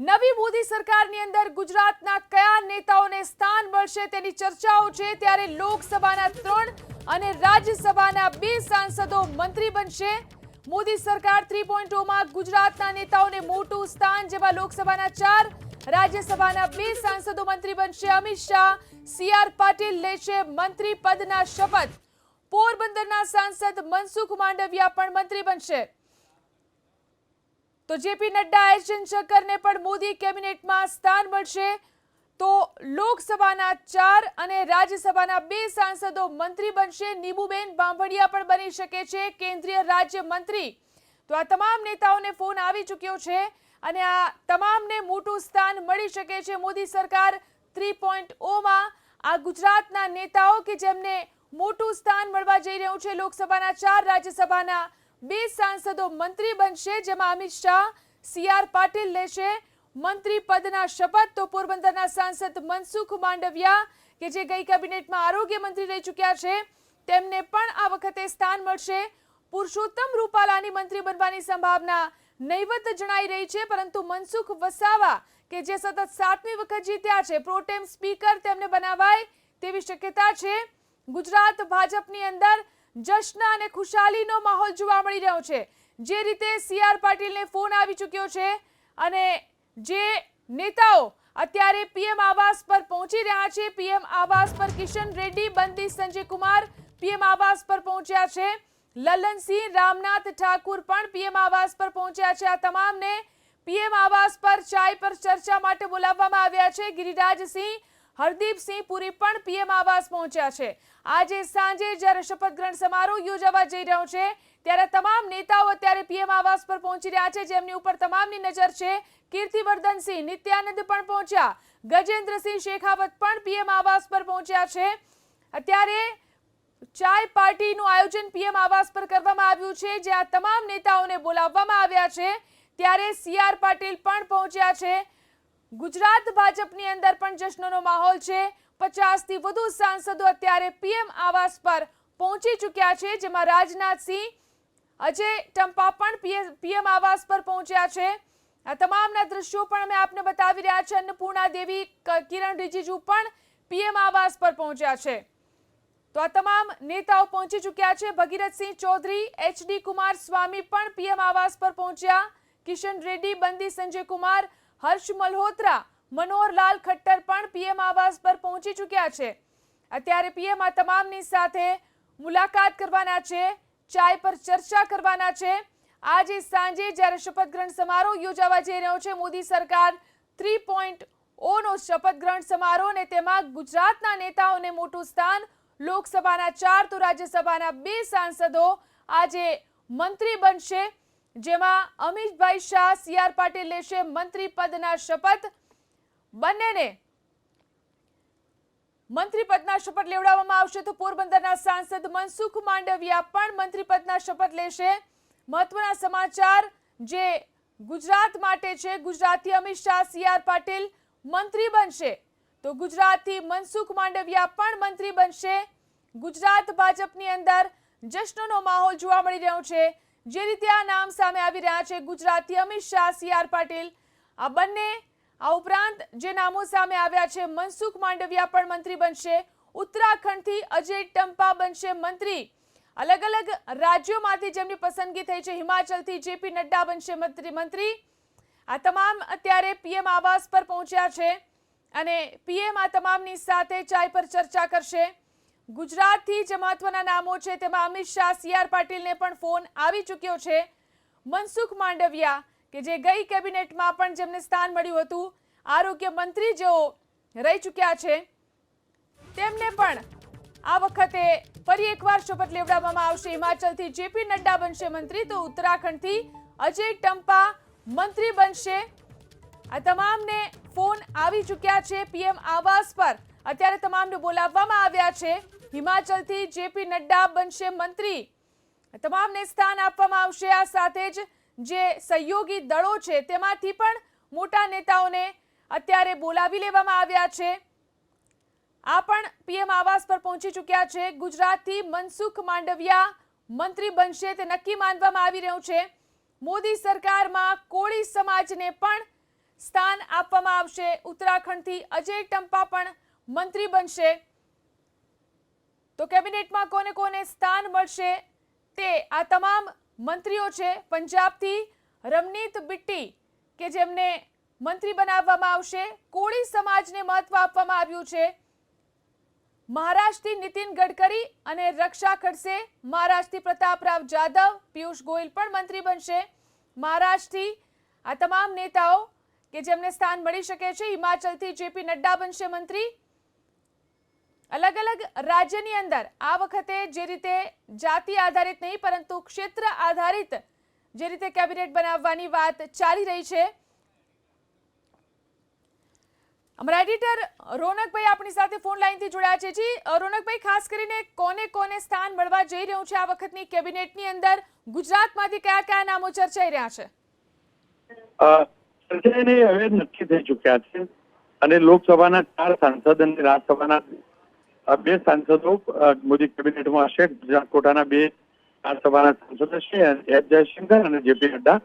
નવી મોદી સરકારની અંદર ગુજરાતના કયા નેતાઓને સ્થાન મળશે તેની ચર્ચાઓ છે। ત્યારે લોકસભાના 3 અને રાજ્યસભાના 2 સાંસદો મંત્રી બનશે। મોદી સરકાર 3.0 માં ગુજરાતના નેતાઓને મોટું સ્થાન, જેમાં લોકસભાના 4, રાજ્યસભાના 2 સાંસદો મંત્રી બનશે। અમિત શાહ, CR પાટીલ લેશે મંત્રી પદના શપથ। પોરબંદરના સાંસદ મનસુખ માંડવિયા પણ મંત્રી બનશે। તો જેપી નડ્ડા, એસ જયશંકરને પણ મોદી કેબિનેટમાં સ્થાન મળશે। તો લોકસભાના 4 અને રાજ્યસભાના 2 સાંસદો મંત્રી બનશે। નીબુબેન બાંભણિયા પણ બની શકે છે કેન્દ્રીય રાજ્ય મંત્રી। તો આ તમામ નેતાઓને ફોન આવી ચૂક્યો છે અને આ તમામને મોટું સ્થાન મળી શકે છે મોદી સરકાર 3.0 માં। આ ગુજરાતના નેતાઓ કે જેમને મોટું સ્થાન મળવા જઈ રહ્યું છે। લોકસભાના 4, રાજ્યસભાના 2 સાંસદો મંત્રી બનશે, જેમાં અમિત શાહ, CR પાટીલ લેશે મંત્રી પદના શપથ। તો પોરબંદરના સાંસદ મનસુખ માંડવિયા કે જે ગઈ કેબિનેટમાં આરોગ્ય મંત્રી રહી ચૂક્યા છે, તેમને પણ આ વખતે સ્થાન મળશે। પુરુષોત્તમ રૂપાલાની મંત્રી બનવાની સંભાવના નહીવત જણાઈ રહી છે, પરંતુ મનસુખ વસાવા કે જે સતત 7મી વખત જીત્યા છે, પ્રોટેમ સ્પીકર તેમને બનાવાય તેવી શક્યતા છે। ગુજરાત ભાજપની અંદર જશ્ન અને ખુશાલીનો માહોલ જોવા મળી રહ્યો છે। જે રીતે CR પાટીલને ફોન આવી ચૂક્યો છે અને જે નેતાઓ અત્યારે PM આવાસ પર પહોંચી રહ્યા છે, PM આવાસ પર કિશન રેડ્ડી, બંદી સંજય કુમાર PM આવાસ પર પહોંચ્યા છે। લલનસિંહ, રામનાથ ઠાકુર પણ PM આવાસ પર પહોંચ્યા છે। આ તમામને PM આવાસ પર ચાય પર ચર્ચા માટે બોલાવવામાં આવ્યા છે। ગિરિરાજસિંહ, હરદીપસિંહ પુરી પણ PM આવાસ પહોંચ્યા છે। આજે સાંજે જ્યારે શપથ ગ્રહણ સમારોહ યોજાવા જઈ રહ્યો છે, ત્યારે તમામ નેતાઓ અત્યારે PM આવાસ પર પહોંચી રહ્યા છે, જેમની ઉપર તમામની નજર છે। કીર્તિવર્ધનસિંહ, નિત્યાનંદ પણ પહોંચ્યા, ગજેન્દ્રસિંહ શેખાવત પણ PM આવાસ પર પહોંચ્યા છે। અત્યારે ચાય પાર્ટીનું આયોજન PM આવાસ પર કરવામાં આવ્યું છે, જ્યાં તમામ નેતાઓને બોલાવવામાં આવ્યા છે। ત્યારે CR પાટીલ પણ પહોંચ્યા છે। ગુજરાત ભાજપની અંદર પણ જશ્નનો માહોલ છે। 50થી વધુ સાંસદો અત્યારે PM આવાસ પર પહોંચી ચૂક્યા છે, જેમાં રાજનાથસિંહ, અજય ટંપા પણ PM આવાસ પર પહોંચ્યા છે। આ તમામના દ્રશ્યો પણ અમે આપને બતાવી રહ્યા છે। અન્નપૂર્ણા દેવી, કિરણ રિજિજુ પણ PM આવાસ પર પહોંચ્યા છે। તો આ તમામ નેતાઓ પહોંચી ચૂક્યા છે। ભગીરથસિંહ ચૌધરી, HD કુમારસ્વામી પણ PM આવાસ પર પહોંચ્યા। કિશન રેડ્ડી, બંદી સંજય કુમાર, હર્ષ મલ્હોત્રા, મનોહરલાલ ખટ્ટર પણ PM આવાસ પર પહોંચી ચૂક્યા છે। અત્યારે PM આ તમામની સાથે મુલાકાત કરવાના છે, ચાય પર ચર્ચા કરવાના છે। આજે સાંજે જ્યારે શપથ ગ્રહણ સમારોહ યોજાવા જઈ રહ્યો છે, મોદી સરકાર 3.0 નો શપથ ગ્રહણ સમારોહ, અને તેમાં ગુજરાતના નેતાઓને મોટું સ્થાન। લોકસભાના 4 તો રાજ્યસભાના 2 સાંસદો આજે મંત્રી બનશે, જેમાં અમિતભાઈ શાહ, CR પાટીલ લેશે મંત્રી પદના શપથ। બંનેને મંત્રી પદના શપથ લેવડાવવામાં આવશે। તો પોરબંદરના સાંસદ મનસુખ માંડવિયા પણ મંત્રી પદના શપથ લેશે। મહત્વના સમાચાર જે ગુજરાત માટે છે, ગુજરાતથી અમિત શાહ, CR પાટીલ મંત્રી બનશે, તો ગુજરાતથી મનસુખ માંડવિયા પણ મંત્રી બનશે। ગુજરાત ભાજપની અંદર જશ્નનો માહોલ જોવા મળી રહ્યો છે। જે રીતે આ નામ સામે આવી રહ્યા છે, ગુજરાતથી અમિત શાહ, CR પાટીલ, આ બંને, આ ઉપરાંત જે નામો સામે આવ્યા છે, મનસુખ માંડવિયા પણ મંત્રી બનશે। ઉત્તરાખંડથી અજય ટંપા બનશે મંત્રી। અલગ અલગ રાજ્યોમાંથી જેમની પસંદગી થઈ છે, હિમાચલથી જેપી નડ્ડા બનશે મંત્રી। આ તમામ અત્યારે PM આવાસ પર પહોંચ્યા છે અને PM આ તમામની સાથે ચાય પર ચર્ચા કરશે। ગુજરાતથી જે મહત્વના નામો છે, તેમાં અમિત શાહ, CR પાટીલને પણ ફોન આવી ચૂક્યો છે। મનસુખ માંડવિયા કે જે ગઈ કેબિનેટમાં પણ જેમને સ્થાન મળ્યું હતું, આરોગ્ય મંત્રી જેઓ રહી ચૂક્યા છે, તેમને પણ આ વખતે ફરી એકવાર શપથ લેવડાવવામાં આવશે। હિમાચલથી જેપી નડ્ડા બનશે મંત્રી, તો ઉત્તરાખંડથી અજય ટંપા મંત્રી બનશે। આ તમામને ફોન આવી ચૂક્યા છે PM આવાસ પર, અત્યારે તમામને બોલાવવામાં આવ્યા છે। હિમાચલથી જેપી નડ્ડા બનશે મંત્રી, તમામને સ્થાન આપવામાં આવશે। આ સાથે જ જે સહયોગી દળો છે, તેમાંથી પણ મોટા નેતાઓને અત્યારે બોલાવી લેવામાં આવ્યા છે। આ પણ PM આવાસ પર પહોંચી ચૂક્યા છે। ગુજરાતથી મનસુખ માંડવિયા મંત્રી બનશે તે નક્કી માનવામાં આવી રહ્યું છે। મોદી સરકારમાં કોળી સમાજને પણ સ્થાન આપવામાં આવશે. ઉત્તરાખંડથી અજય ટંપા પણ મંત્રી બનશે. તો કેબિનેટમાં કોને કોને સ્થાન મળશે તે આ તમામ મંત્રીઓ છે. પંજાબથી રમનીત બિટ્ટી કે જેમને મંત્રી બનાવવામાં આવશે. કોળી સમાજને મહત્વ આપવામાં આવ્યું છે. મહારાષ્ટ્રથી નીતિન ગડકરી અને રક્ષા ખડસે, મહારાષ્ટ્રથી પ્રતાપરાવ જાધવ, પિયુષ ગોયલ પણ મંત્રી બનશે. મહારાષ્ટ્રથી આ તમામ નેતાઓ કે જેમને સ્થાન મળી શકે છે. હિમાચલથી જેપી નડ્ડા બનશે મંત્રી. અલગ અલગ રાજ્યની અંદર આ વખતે જે રીતે જાતિ આધારિત નહીં પરંતુ ક્ષેત્ર આધારિત જે રીતે કેબિનેટ બનાવવાની વાત ચાલી રહી છે. અમારા એડિટર રોનકભાઈ આપણી સાથે ફોન લાઈનથી જોડાયા છે. જી રોનકભાઈ, ખાસ કરીને કોને કોને સ્થાન મળવા જઈ રહ્યું છે આ વખતની કેબિનેટની અંદર? ગુજરાતમાંથી કયા કયા નામો ચર્ચાઈ રહ્યા છે? હવે નક્કી થઈ ચુક્યા છે અને લોકસભાના 4 સાંસદ અને રાજ્યસભાના 2 સાંસદો મોદી કેબિનેટમાં હશે. ગુજરાત કોટાના 2 રાજ્યસભાના સાંસદ હશે, એસ જયશંકર અને જેપી નડ્ડા.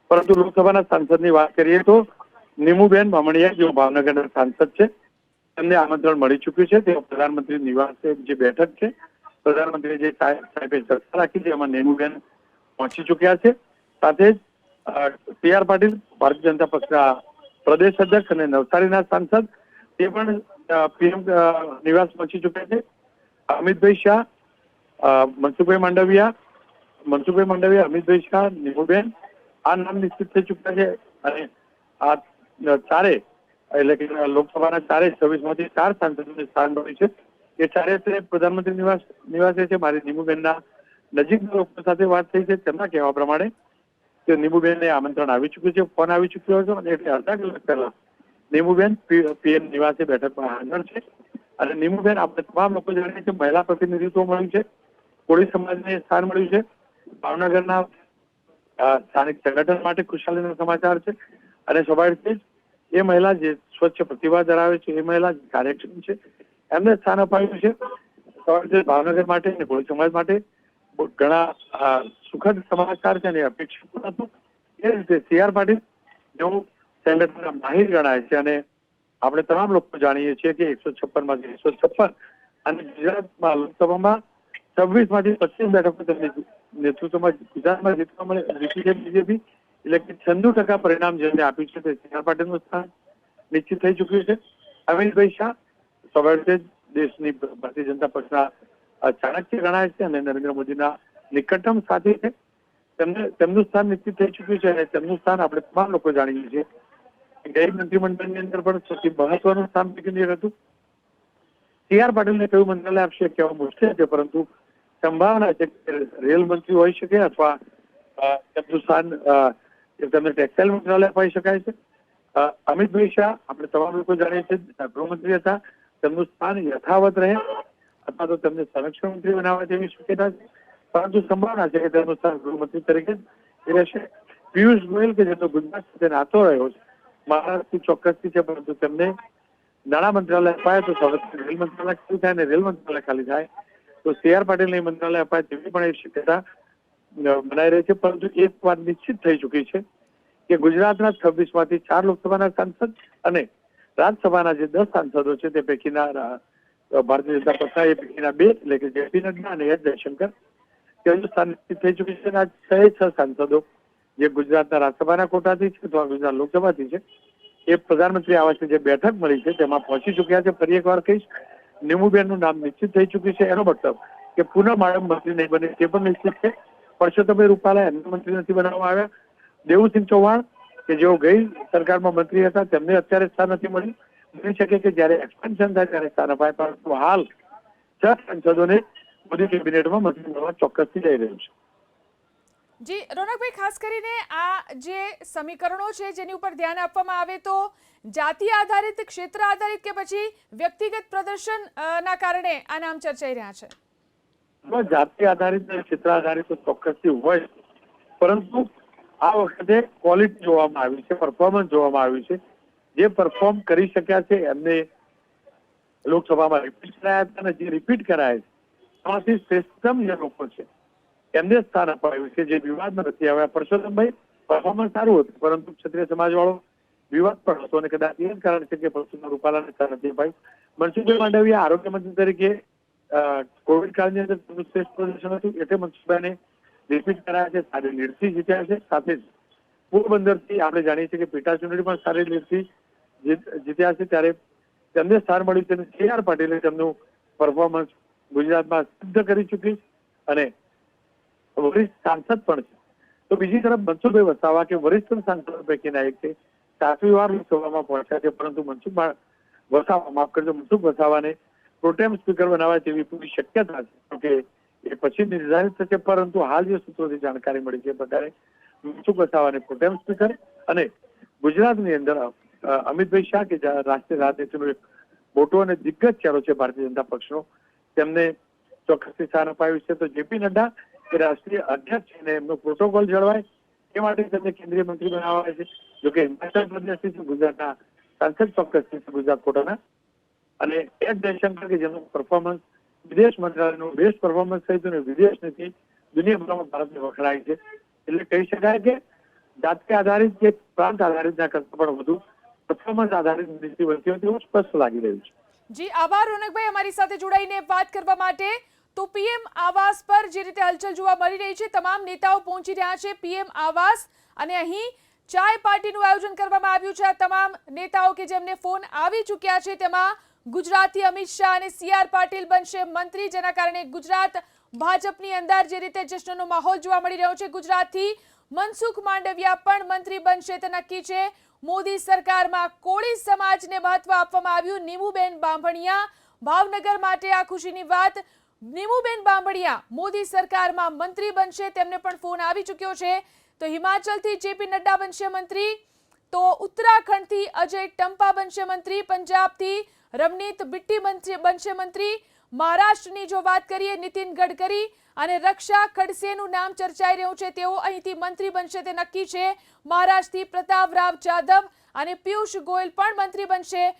પરંતુ લોકસભાના સાંસદની વાત કરીએ તો નીમુબેન બામણિયા, જેઓ ભાવનગરના સાંસદ છે, તેમને આમંત્રણ મળી ચૂક્યું છે. તેઓ પ્રધાનમંત્રી નિવાસે જે બેઠક છે, પ્રધાનમંત્રી જે સાહેબે ચર્ચા રાખી છે, એમાં નીમુબેન પહોંચી ચૂક્યા છે. સાથે જ CR પાટીલ, ભારતીય જનતા પક્ષના પ્રદેશ અધ્યક્ષ અને નવસારીના સાંસદ, તે પણ PM નિવાસ પહોંચી ચૂક્યા છે. અમિતભાઈ શાહ, મનસુખભાઈ માંડવિયા, અમિતભાઈ શાહ, નીમુબેન, આ નામ નિશ્ચિત થઈ ચૂક્યા છે. અને આ 4 એટલે કે લોકસભાના 26માંથી 4 સાંસદોને સ્થાન મળ્યું છે. એ 4 પ્રધાનમંત્રી નિવાસે છે. મારી નીમુબેનના નજીકના લોકો સાથે વાત થઈ છે. તેમના કહેવા પ્રમાણે કે નીમુબેનને આમંત્રણ આવી ચૂક્યું છે, ફોન આવી ચૂક્યો હતો અને એટલે અડધા કલાક પહેલા નીમુબેન PM નિવાસે બેઠકમાં હાજર છે. અને નીમુબેન, આપણે તમામ લોકો જાણીએ છીએ, મહિલા પ્રતિનિધિત્વ મળ્યું છે, કોળી સમાજને સ્થાન મળ્યું છે. ભાવનગરના સ્થાનિક સંગઠન માટે ખુશાલીના સમાચાર છે. અને સ્વાભાવિક એ મહિલા જે સ્વચ્છ પ્રતિભા ધરાવે છે, એ મહિલા કાર્યક્ષમ છે, એમને સ્થાન અપાયું છે. સ્વાભાવિક ભાવનગર માટે અને કોળી સમાજ માટે ઘણા સુખદ સમાચાર છે અને અપેક્ષિત પણ હતું. એ રીતે CR પાટીલ, જેઓ સંગઠનના માહિર ગણાય છે અને આપણે તમામ લોકો જાણીએ છીએ કે 156માંથી 156 અને ગુજરાતમાં લોકસભામાં 26માંથી 25 બેઠકો તેમની નેતૃત્વમાં ગુજરાતમાં જીતી છે BJP. એટલે કે 96% પરિણામ જેમને આપ્યું છે તે CR પાટીલનું સ્થાન નિશ્ચિત થઈ ચૂક્યું છે. અમિતભાઈ શાહ સ્વાભાવિક દેશની ભારતીય જનતા પક્ષના ચાણક્ય ગણાય છે અને નરેન્દ્ર મોદીના નિકટતમ સાથી છે. તેમનું સ્થાન નિશ્ચિત થઈ ચૂક્યું છે અને તેમનું સ્થાન આપણે તમામ લોકો જાણીએ છીએ. ગઈ મંત્રીમંડળની અંદર પણ સૌથી મહત્વનું સ્થાન પસંદ હતું. CR પાટીલને કયું મંત્રાલય આપશે કહેવા મુશ્કેલ છે, પરંતુ સંભાવના છે કે રેલ મંત્રી હોઈ શકે અથવા તેમનું સ્થાન તેમને ટેક્સટાઇલ મંત્રાલય અપાઈ શકાય છે. અમિતભાઈ શાહ, આપણે તમામ લોકો જાણીએ છીએ, ગૃહમંત્રી હતા, તેમનું સ્થાન યથાવત રહે અથવા તો તેમને સંરક્ષણ મંત્રી બનાવવા જેવી શક્યતા છે. પરંતુ સંભાવના છે કે તેમનું સ્થાન ગૃહમંત્રી તરીકે જ રહેશે. પિયુષ ગોયલ, કે જેમનો ગુજરાત સાથે નાતો રહ્યો છે, મહારાષ્ટ્રથી ચોક્કસથી છે, પરંતુ તેમને નાણાં મંત્રાલય અપાય તો સંરક્ષણ રેલ મંત્રાલય ખાલી થાય અને રેલ મંત્રાલય ખાલી થાય તો CR પાટીલને મંત્રાલય અપાય તેવી પણ એક શક્યતા બનાવી રહી છે. પરંતુ એક વાત નિશ્ચિત થઈ ચૂકી છે કે ગુજરાતના 26માંથી 4 લોકસભાના સાંસદ અને રાજ્યસભાના જે 10 સાંસદો છે તે પૈકીના ભારતીય જનતા પક્ષના એ પૈકીના 2 એટલે કે જેપી નડ્ડા અને એસ જયશંકર તેમનું સ્થાન નિશ્ચિત થઈ ચૂક્યું છે. આ 6 સાંસદો જે ગુજરાતના રાજ્યસભાના કોટાથી છે અથવા ગુજરાત લોકસભાથી છે, એ પ્રધાનમંત્રી આવાસની જે બેઠક મળી છે તેમાં પહોંચી ચૂક્યા છે. ફરી એકવાર કહીશ, નીમુબેનનું નામ નિશ્ચિત થઈ ચૂક્યું છે. એનો મતલબ કે પુનઃ માડમ મંત્રી નહીં બને તે પણ નિશ્ચિત છે. પરસોત્તમભાઈ રૂપાલા એમને મંત્રી નથી બનાવવામાં આવ્યા. દેવુસિંહ ચૌહાણ, કે જેઓ ગઈ સરકારમાં મંત્રી હતા, તેમને અત્યારે સ્થાન નથી મળ્યું. બની શકે કે જયારે એક્સપેન્શન થાય ત્યારે સ્થાન અપાય, પરંતુ હાલ 6 સાંસદોને મોદી કેબિનેટમાં મંત્રી મળવા ચોક્કસથી જઈ રહ્યું છે. જી રોનકભાઈ, ખાસ કરીને આ જે સમીકરણો છે જેની ઉપર ધ્યાન આપવામાં આવે તો જાતિ આધારિત, ક્ષેત્ર આધારિત કે પછી વ્યક્તિગત પ્રદર્શન ના કારણે આ નામ ચર્ચાઈ રહ્યા છે? જાતિ આધારિત અને ક્ષેત્ર આધારિત તો ચોક્કસથી હોય, પરંતુ આ વખતે ક્વોલિટી જોવામાં આવી છે, પરફોર્મન્સ જોવામાં આવ્યું છે. જે પરફોર્મ કરી શક્યા છે એમને લોકસભામાં રિપીટ કરાયા હતા અને જે રિપીટ કરાયા છે એમાંથી શ્રેષ્ઠતમ જે લોકો છે એમને સ્થાન અપાયું છે, જે વિવાદમાં નથી આવ્યા. પરસોત્તમભાઈ પરફોર્મન્સ સારું હતું, પરંતુ ક્ષત્રિય સમાજ વાળો વિવાદ પણ હતો અને કદાચ એ જ કારણ છે કે પરસોત્તમ રૂપાલાને સ્થાન નથી અપાયું. મનસુખભાઈ માંડવિયા આરોગ્ય મંત્રી તરીકે કોવિડ કાળની અંદર તેમનું શ્રેષ્ઠ પ્રદર્શન હતું એટલે મનસુખભાઈને રિપીટ કરાયા છે, સારી લીડથી જીત્યા છે. સાથે જ પોરબંદરથી આપણે જાણીએ છીએ કે પેટા ચૂંટણી પણ સારી લીડથી જીત્યા છે, ત્યારે તેમને સ્થાન મળ્યું છે અને CR પાટીલે તેમનું પરફોર્મન્સ ગુજરાતમાં સિદ્ધ કરી ચૂકી અને વરિષ્ઠ સાંસદ પણ છે. તો બીજી તરફ મનસુખભાઈ વસાવા કે વરિષ્ઠ સાંસદો પૈકીના એક છે, 7મી વાર લોકસભામાં પહોંચ્યા છે, પરંતુ મનસુખ વસાવાને પ્રોટેમ સ્પીકર બનાવવા જેવી પૂરી શક્યતા છે કે એ પછી નિર્ધારિત થશે. પરંતુ હાલ જે સૂત્રોથી જાણકારી મળી છે પ્રકારે મનસુખ વસાવાને પ્રોટેમ સ્પીકર અને ગુજરાતની અંદર અમિતભાઈ શાહ કે રાષ્ટ્રીય રાજનીતિનો એક મોટો અને દિગ્ગજ ચહેરો છે ભારતીય જનતા પક્ષનો, તેમને ચોક્કસથી સ્થાન અપાયું છે. તો જેપી નડ્ડા એ રાષ્ટ્રીય અધ્યક્ષ છે અને એમનો પ્રોટોકોલ જળવાય એ માટે તેમને કેન્દ્રીય મંત્રી બનાવાયા છે. જોકે હિમાચલ પ્રદેશથી છે, ગુજરાતના સાંસદ ચોક્કસથી છે, ગુજરાત કોટાના, અને એસ જયશંકર કે જેનું પરફોર્મન્સ વિદેશ મંત્રાલયનું બેસ્ટ પરફોર્મન્સ થયું હતું અને વિદેશ નીતિ દુનિયાભરમાં ભારતને વખણાય છે. એટલે કહી શકાય કે જાતિ આધારિત કે પ્રાંત આધારિતના કરતા પણ વધુ પરફોર્મન્સ આધારિત નીતિ બનતી હોય તેવું સ્પષ્ટ લાગી રહ્યું છે. જી આભાર રોનકભાઈ અમારી સાથે જોડાઈને વાત કરવા માટે. તો પીએમ આવાસ પર જે રીતે હલચલ જોવા મળી રહી છે, તમામ નેતાઓ પહોંચી રહ્યા છે પીએમ આવાસ અને અહીં ચાય પાર્ટીનું આયોજન કરવામાં આવ્યું છે. આ તમામ નેતાઓ કે જેમને ફોન આવી ચૂક્યા છે તેમાં ગુજરાતથી અમિત શાહ અને CR પાટીલ બનશે મંત્રી, જેના કારણે ગુજરાત ભાજપની અંદર જે રીતે જશ્નનો માહોલ જોવા મળી રહ્યો છે. ગુજરાતથી મનસુખ માંડવિયા પણ મંત્રી બનશે તે નક્કી છે. મોદી સરકારમાં કોળી સમાજને મહત્વ આપવામાં આવ્યું. નીમુબેન બાંભણિયા ભાવનગર માટે આ ખુશીની વાત. નીમુબેન બાંભણિયા મોદી સરકારમાં મંત્રી બનશે, તેમને પણ ફોન આવી ચૂક્યો છે. તો હિમાચલથી જેપી નડ્ડા બનશે મંત્રી, તો ઉત્તરાખંડથી અજય ટંપા બનશે મંત્રી, પંજાબથી રમનીત બિટ્ટી બનશે મંત્રી, મહારાષ્ટ્રની જો વાત કરીએ નીતિન ગડકરી અને રક્ષા ખડસેનું નામ ચર્ચાઈ રહ્યું છે, તેઓ અહીંથી મંત્રી બનશે તે નક્કી છે. મહારાષ્ટ્રથી પ્રતાપ રાવ જાધવ અને પિયુષ ગોયલ પણ મંત્રી બનશે.